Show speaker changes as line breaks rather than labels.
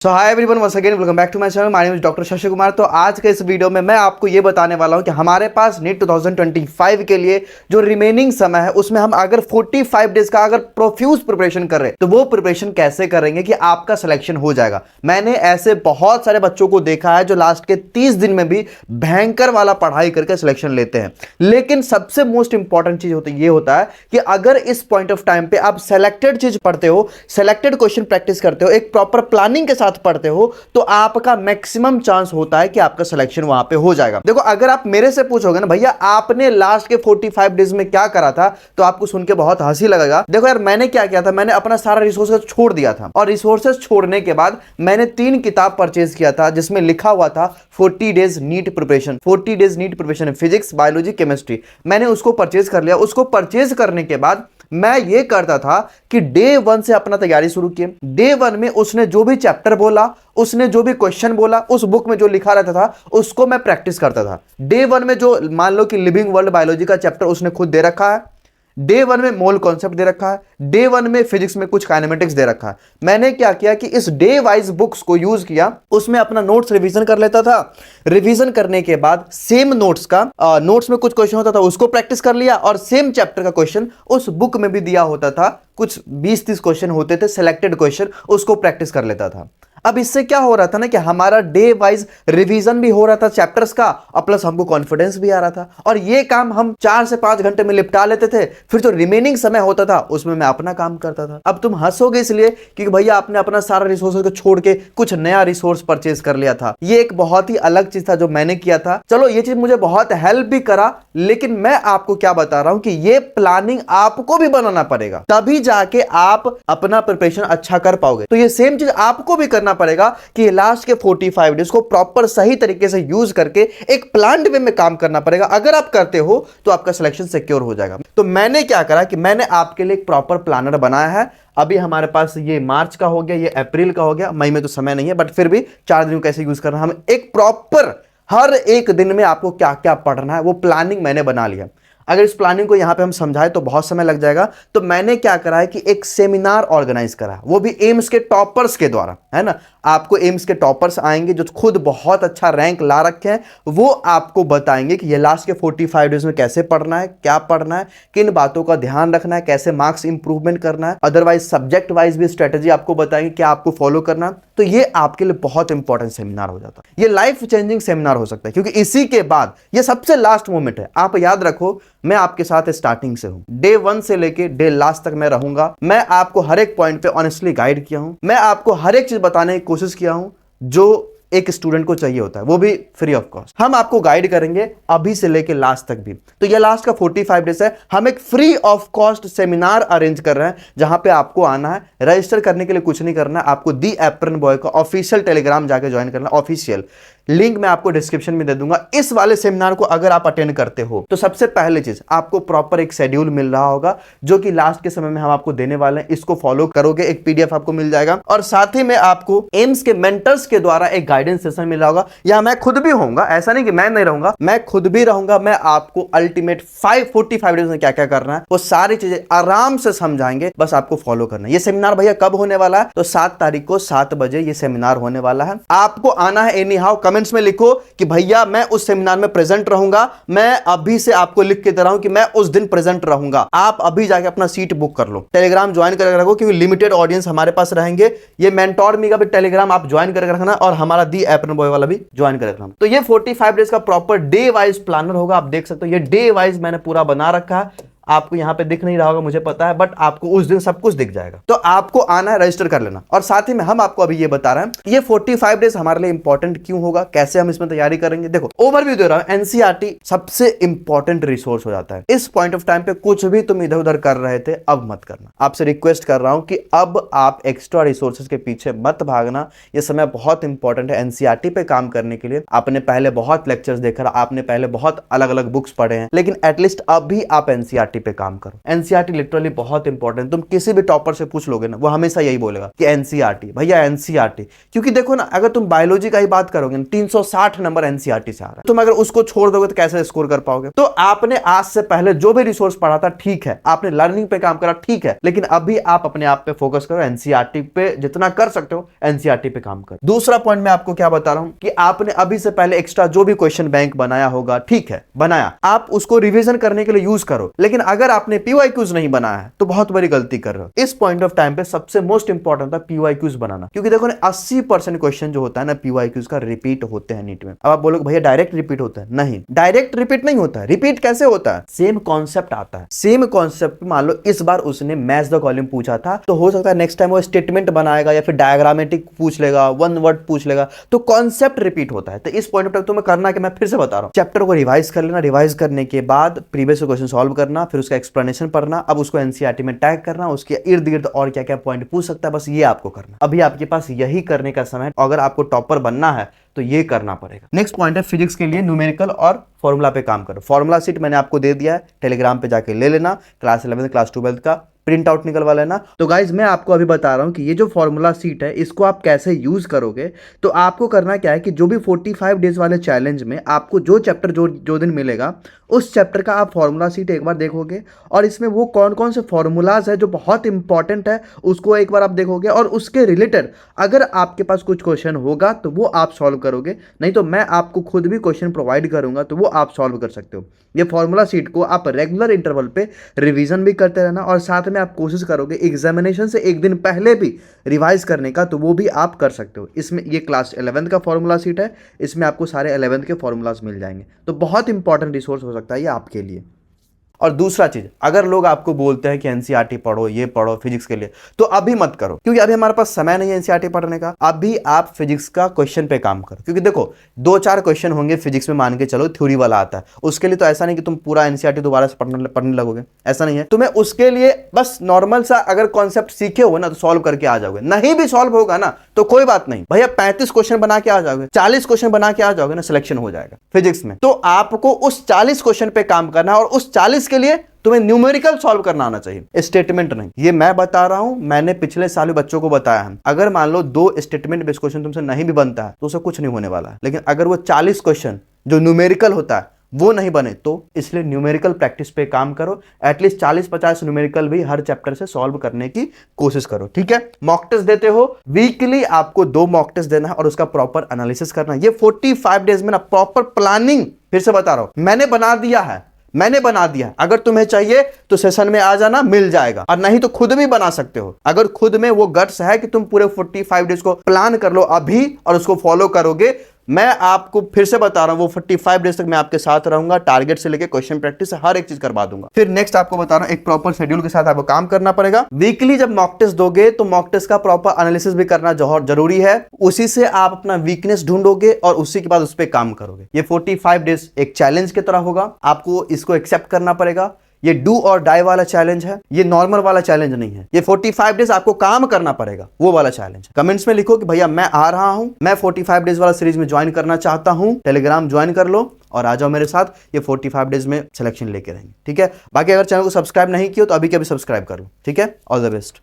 So hi everyone, once again welcome back to my channel. My name is doctor Shashi Kumar. तो आज के इस video में मैं आपको ये बताने वाला हूं कि हमारे पास नीट 2025 के लिए जो रिमेनिंग समय है उसमें हम अगर 45 डेज का अगर प्रोफ्यूज प्रिपरेशन कर रहे हैं तो वो प्रिपरेशन कैसे करेंगे कि आपका सिलेक्शन हो जाएगा। मैंने ऐसे बहुत सारे बच्चों को देखा है जो लास्ट के 30 दिन में भी भयंकर वाला पढ़ाई करके सिलेक्शन लेते हैं। लेकिन सबसे मोस्ट इंपॉर्टेंट चीज ये होता है कि अगर इस पॉइंट ऑफ टाइम पे आप सेलेक्टेड चीज पढ़ते हो, सेलेक्टेड क्वेश्चन प्रैक्टिस करते हो, एक प्रॉपर प्लानिंग के साथ पढ़ते हो तो आपका मैक्सिमम चांस होता है कि आपका सिलेक्शन वहां पे हो जाएगा। देखो, अगर आप मेरे से पूछोगे ना भैया आपने लास्ट के 45 डेज में क्या करा था, तो आपको सुन के बहुत हंसी लगेगा। देखो यार, मैंने क्या किया था, मैंने अपना सारा रिसोर्सेज छोड़ दिया था और रिसोर्सेज छोड़ने के बाद मैंने 3 किताब परचेज किया था जिसमें लिखा हुआ था 40 days NEET preparation, 40 days NEET preparation, physics, biology, chemistry. मैंने उसको परचेज कर लिया। उसको परचेज करने के बाद मैं ये करता था कि डे 1 से अपना तैयारी शुरू की। डे 1 में उसने जो भी चैप्टर बोला, उसने जो भी क्वेश्चन बोला, उस बुक में जो लिखा रहता था उसको मैं प्रैक्टिस करता था। डे 1 में जो मान लो कि लिविंग वर्ल्ड बायोलॉजी का चैप्टर उसने खुद दे रखा है, डे 1 में मोल कॉन्सेप्ट दे रखा है, डे 1 में फिजिक्स में कुछ काइनेमेटिक्स दे रखा है। मैंने क्या किया कि इस डे वाइज बुक्स को यूज किया, उसमें अपना नोट्स रिवीजन कर लेता था। रिवीजन करने के बाद सेम नोट्स का नोट्स में कुछ क्वेश्चन होता था उसको प्रैक्टिस कर लिया और सेम चैप्टर का क्वेश्चन उस बुक में भी दिया होता था। कुछ 20-30 क्वेश्चन होते थे, सिलेक्टेड क्वेश्चन, उसको प्रैक्टिस कर लेता था। अब इससे क्या हो रहा था ना कि हमारा डे वाइज रिवीजन भी हो रहा था चैप्टर्स का और प्लस हमको कॉन्फिडेंस भी आ रहा था और ये काम हम 4 से 5 घंटे में निपटा लेते थे। फिर जो रिमेनिंग समय होता था उसमें मैं अपना काम करता था। अब तुम हंसोगे इसलिए क्योंकि भैया आपने अपना सारा रिसोर्स को छोड़ के कुछ नया रिसोर्स परचेज कर लिया था। ये एक बहुत ही अलग चीज था जो मैंने किया था। चलो, ये चीज मुझे बहुत हेल्प भी करा, लेकिन मैं आपको क्या बता रहा हूं कि ये प्लानिंग आपको भी बनाना पड़ेगा, तभी जाके आप अपना प्रिपरेशन अच्छा कर पाओगे। तो ये सेम चीज आपको भी करना पड़ेगा कि लास्ट के 45 डेज को प्रॉपर सही तरीके से यूज करके एक प्लान्ड वे में काम करना पड़ेगा। अगर आप करते हो तो आपका सिलेक्शन सिक्योर हो जाएगा। तो मैंने क्या करा कि मैंने आपके लिए एक प्रॉपर प्लानर बनाया है। अभी हमारे पास ये मार्च का हो गया, ये अप्रैल का हो गया, मई में तो समय नहीं है, बट फिर भी 4 दिन कैसे यूज करना, हम एक प्रॉपर हर एक दिन में आपको क्या क्या पढ़ना है वो प्लानिंग मैंने बना लिया। अगर इस प्लानिंग को यहां पे हम समझाएं तो बहुत समय लग जाएगा। तो मैंने क्या करा है कि एक सेमिनार ऑर्गेनाइज करा, वो भी एम्स के टॉपर्स के द्वारा, है ना। आपको एम्स के टॉपर्स आएंगे जो खुद बहुत अच्छा रैंक ला रखे हैं, वो आपको बताएंगे कि ये लास्ट के 45 डेज में कैसे पढ़ना है, क्या पढ़ना है, किन बातों का ध्यान रखना है, कैसे मार्क्स इंप्रूवमेंट करना है। अदरवाइज सब्जेक्ट वाइज भी स्ट्रेटेजी आपको बताएंगे क्या आपको फॉलो करना है। तो ये आपके लिए बहुत इंपॉर्टेंट सेमिनार हो जाता है। ये लाइफ चेंजिंग सेमिनार हो सकता है क्योंकि इसी के बाद ये सबसे लास्ट मोमेंट है। आप याद रखो, मैं आपके साथ स्टार्टिंग से हूं, डे 1 से लेके डे लास्ट तक मैं रहूंगा। मैं आपको हर एक पॉइंट पे ऑनेस्टली गाइड किया हूं। मैं आपको हर एक चीज बताने की कोशिश किया हूं जो एक स्टूडेंट को चाहिए होता है, वो भी फ्री ऑफ कॉस्ट। हम आपको गाइड करेंगे अभी से लेके लास्ट तक भी। तो ये लास्ट का 45 डेज है, हम एक free of cost seminar arrange कर रहे हैं जहां पे आपको आना है। रजिस्टर करने के लिए कुछ नहीं करना है, आपको दी एप्रन बॉय का ऑफिशियल टेलीग्राम जाके ज्वाइन करना। ऑफिशियल लिंक मैं आपको डिस्क्रिप्शन में दे दूंगा। इस वाले सेमिनार को अगर आप अटेंड करते हो तो सबसे पहले चीज आपको प्रॉपर एक शेड्यूल मिल रहा होगा जो कि लास्ट के समय में हम आपको देने वाले हैं। इसको फॉलो करोगे, एक पीडीएफ आपको मिल जाएगा और साथ ही में आपको एम्स के मेंटर्स के द्वारा एक गाइडेंस सेशन मिल रहा होगा। या मैं खुद भी होऊंगा, ऐसा नहीं कि मैं नहीं रहूंगा, मैं खुद भी रहूंगा। मैं आपको अल्टीमेट 45 डेज में क्या क्या करना है वो सारी चीजें आराम से समझाएंगे, बस आपको फॉलो करना है। ये सेमिनार भैया कब होने वाला है, तो 7 तारीख को 7 बजे ये सेमिनार होने वाला है। आपको आना है। एनी हाउ कमेंट्स में लिखो कि भैया मैं उस सेमिनार में प्रेजेंट रहूंगा। मैं अभी से आपको लिख के दे रहा हूं कि मैं उस दिन प्रेजेंट रहूंगा। आप अभी जाके अपना सीट बुक कर लो, टेलीग्राम ज्वाइन करके रखो क्योंकि लिमिटेड ऑडियंस हमारे पास रहेंगे। ये मेंटोर मी का भी टेलीग्राम आप ज्वाइन करके रखना और हमारा दी एप्रन बॉय वाला भी ज्वाइन करके रखना। तो ये 45 डेज का प्रॉपर डे वाइज प्लानर होगा। आप देख सकते हो ये डे वाइज मैंने पूरा बना रखा है। आपको यहां पे दिख नहीं रहा होगा मुझे पता है, बट आपको उस दिन सब कुछ दिख जाएगा। तो आपको आना है, रजिस्टर कर लेना। और साथ ही में हम आपको अभी ये बता रहे हैं ये 45 डेज हमारे लिए इंपॉर्टेंट क्यों होगा, कैसे हम इसमें तैयारी करेंगे। देखो, ओवरव्यू दे रहा हूं। एनसीईआरटी सबसे इंपॉर्टेंट रिसोर्स हो जाता है। इस पॉइंट ऑफ टाइम पे कुछ भी तुम इधर उधर कर रहे थे अब मत करना। आपसे रिक्वेस्ट कर रहा हूं कि अब आप एक्स्ट्रा रिसोर्सेज के पीछे मत भागना। ये समय बहुत इंपॉर्टेंट है एनसीईआरटी पे काम करने के लिए। आपने पहले बहुत लेक्चर्स देखा, आपने पहले बहुत अलग अलग बुक्स पढ़े हैं, लेकिन एटलीस्ट अभी आप एनसीईआरटी पे काम करो। एनसीईआरटी लिटरली बहुत इंपॉर्टेंट, तुम किसी भी टॉपर से पूछ लोगे ना वो हमेशा यही बोलेगा कि एनसीईआरटी भैया एनसीईआरटी। क्योंकि देखो ना, अगर तुम बायोलॉजी का ही बात करोगे ना 360 नंबर एनसीईआरटी से आ रहा है, तुम अगर उसको छोड़ दोगे तो कैसे स्कोर कर पाओगे। तो आपने आज से पहले जो भी रिसोर्स पढ़ा था ठीक है, आपने लर्निंग पे काम करा ठीक है, लेकिन अभी आप अपने आप पे फोकस करो, एनसीईआरटी पे जितना कर सकते हो एनसीईआरटी पे काम करो। दूसरा पॉइंट मैं आपको क्या बता रहा हूं कि आपने अभी से पहले एक्स्ट्रा जो भी क्वेश्चन बैंक बनाया होगा, ठीक है बनाया, आप उसको रिवीजन करने के लिए यूज करो। लेकिन अगर आपने पीवाईक्यूज नहीं बनाया है तो बहुत बड़ी गलती कर रहे हो। इस पॉइंट ऑफ टाइम पे सबसे मोस्ट इंपॉर्टेंट था पीवाईक्यूज बनाना, क्योंकि देखो ना 80% क्वेश्चन जो होता है ना पीवाईक्यूज का रिपीट होते हैं नीट में। अब आप बोलोगे भैया डायरेक्ट रिपीट होता है, नहीं डायरेक्ट रिपीट नहीं होता है। रिपीट कैसे होता है, सेम कॉन्सेप्ट आता है, सेम कॉन्सेप्ट। मान लो इस बार उसने मैच द कॉलम पूछा था, तो हो सकता है नेक्स्ट टाइम वो स्टेटमेंट बनाएगा या फिर डायग्रामेटिक पूछ लेगा, वन वर्ड पूछ लेगा, तो कॉन्सेप्ट रिपीट होता है। तो इस पॉइंट पर तुम्हें करना कि मैं फिर से बता रहा हूं, चैप्टर को रिवाइज कर लेना, रिवाइज करने के बाद प्रीवियस क्वेश्चन सॉल्व करना, फिर उसका एक्सप्लेनेशन पढ़ना, अब उसको एनसीईआरटी में टैग करना, उसके इर्द गिर्द और क्या क्या पॉइंट पूछ सकता है, बस ये आपको करना। अभी आपके पास यही करने का समय है, अगर आपको टॉपर बनना है तो ये करना पड़ेगा। नेक्स्ट पॉइंट है फिजिक्स के लिए न्यूमेरिकल और फॉर्मूला पे काम करो। फॉर्मूला सीट मैंने आपको दे दिया है, टेलीग्राम पे जाके ले लेना, क्लास 11 क्लास 12 का प्रिंट आउट निकलवा लेना। तो गाइज मैं आपको अभी बता रहा हूं कि ये जो फॉर्मूला सीट है इसको आप कैसे यूज करोगे। तो आपको करना क्या है कि जो भी 45 डेज वाले चैलेंज में आपको जो चैप्टर जो दिन मिलेगा उस चैप्टर का आप फॉर्मूला सीट एक बार देखोगे, और इसमें वो कौन कौन से फॉर्मूलाज है जो बहुत इंपॉर्टेंट है उसको एक बार आप देखोगे, और उसके रिलेटेड अगर आपके पास कुछ क्वेश्चन होगा तो वो आप सॉल्व करोगे, नहीं तो मैं आपको खुद भी क्वेश्चन प्रोवाइड करूंगा तो वो आप सॉल्व कर सकते हो। ये फॉर्मूला सीट को आप रेगुलर इंटरवल पे रिवीजन भी करते रहना, और साथ में आप कोशिश करोगे एग्जामिनेशन से एक दिन पहले भी रिवाइज करने का, तो वो भी आप कर सकते हो। इसमें ये क्लास 11 का फॉर्मूला सीट है, इसमें आपको सारे 11 के फॉर्मूलाज मिल जाएंगे, तो बहुत इंपॉर्टेंट रिसोर्स हो सकता है ये आपके लिए। और दूसरा चीज, अगर लोग आपको बोलते हैं कि एनसीईआरटी पढ़ो, ये पढ़ो फिजिक्स के लिए, तो अभी मत करो, क्योंकि अभी हमारे पास समय नहीं है एनसीईआरटी पढ़ने का। अभी आप फिजिक्स का क्वेश्चन पे काम करो, क्योंकि देखो 2-4 क्वेश्चन होंगे फिजिक्स में, मान के चलो थ्योरी वाला आता है, उसके लिए तो ऐसा नहीं कि तुम पूरा एनसीईआरटी दोबारा से पढ़ने लगोगे, ऐसा नहीं है। तुम्हें उसके लिए बस नॉर्मल सा अगर कॉन्सेप्ट सीखे हो ना तो सॉल्व करके आ जाओगे, नहीं भी सॉल्व होगा ना तो कोई बात नहीं भैया, 35 क्वेश्चन बना के आ जाओगे, 40 क्वेश्चन बना के आ जाओगे ना, सिलेक्शन हो जाएगा फिजिक्स में। तो आपको उस 40 क्वेश्चन पे काम करना है, और उस 40 के लिए तुम्हें न्यूमेरिकल सॉल्व करना आना चाहिए, स्टेटमेंट नहीं। ये मैं बता रहा हूं, मैंने पिछले साल भी बच्चों को बताया है। अगर मान लो 2 स्टेटमेंट बेस्ड क्वेश्चन तुमसे नहीं भी बनता है तो उससे कुछ नहीं होने वाला है, लेकिन अगर वो 40 क्वेश्चन जो न्यूमेरिकल होता है वो नहीं बने, तो इसलिए न्यूमेरिकल प्रैक्टिस पे काम करो। एटलीस्ट 40-50 न्यूमेरिकल भी हर चैप्टर से सॉल्व करने की कोशिश करो, ठीक है। मॉक टेस्ट देते हो, वीकली आपको 2 मॉक टेस्ट देना है और उसका प्रॉपर एनालिसिस करना है। ये 45 डेज में ना प्रॉपर प्लानिंग, फिर से बता रहा हूं, मैंने बना दिया है। अगर तुम्हें चाहिए तो सेशन में आ जाना, मिल जाएगा, और नहीं तो खुद भी बना सकते हो। अगर खुद में वो गट्स है कि तुम पूरे 45 डेज को प्लान कर लो अभी और उसको फॉलो करोगे, मैं आपको फिर से बता रहा हूं वो 45 डेज तक मैं आपके साथ रहूंगा, टारगेट से लेके क्वेश्चन प्रैक्टिस हर एक चीज करवा दूंगा। फिर नेक्स्ट आपको बता रहा हूं एक प्रॉपर शेड्यूल के साथ आपको काम करना पड़ेगा। वीकली जब मॉक टेस्ट दोगे तो मॉक टेस्ट का प्रॉपर एनालिसिस भी करना जरूरी है, उसी से आप अपना वीकनेस ढूंढोगे और उसी के बाद उस पर काम करोगे। ये 45 डेज एक चैलेंज की तरह होगा, आपको इसको एक्सेप्ट करना पड़ेगा। ये डू और डाई वाला चैलेंज है, ये नॉर्मल वाला चैलेंज नहीं है। ये 45 डेज आपको काम करना पड़ेगा, वो वाला चैलेंज। कमेंट्स में लिखो कि भैया मैं आ रहा हूं, मैं 45 डेज वाला सीरीज में ज्वाइन करना चाहता हूं, टेलीग्राम ज्वाइन कर लो और आ जाओ मेरे साथ। ये 45 डेज में सिलेक्शन लेके रहेंगे, ठीक है। बाकी अगर चैनल को सब्सक्राइब नहीं किया तो अभी के अभी सब्सक्राइब कर लो, ठीक है। All the best.